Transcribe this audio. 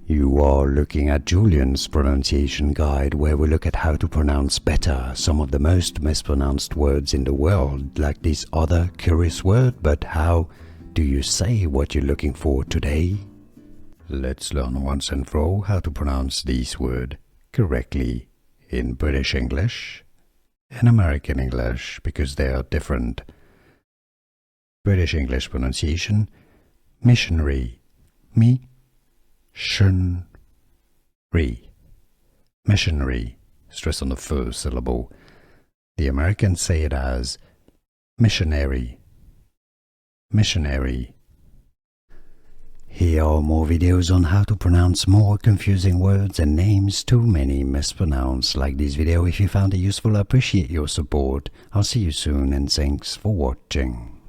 You are looking at Julian's pronunciation guide, where we look at how to pronounce better some of the most mispronounced words in the world, like this other curious word. But how do you say what you're looking for today? Let's learn once and for all how to pronounce this word correctly in British English and American English, because they are different. British English pronunciation: missionary, missionary, stress on the first syllable. The Americans say it as missionary. Here are more videos on how to pronounce more confusing words and names too many mispronounced. Like this video if you found it useful. I appreciate your support. I'll see you soon, and thanks for watching.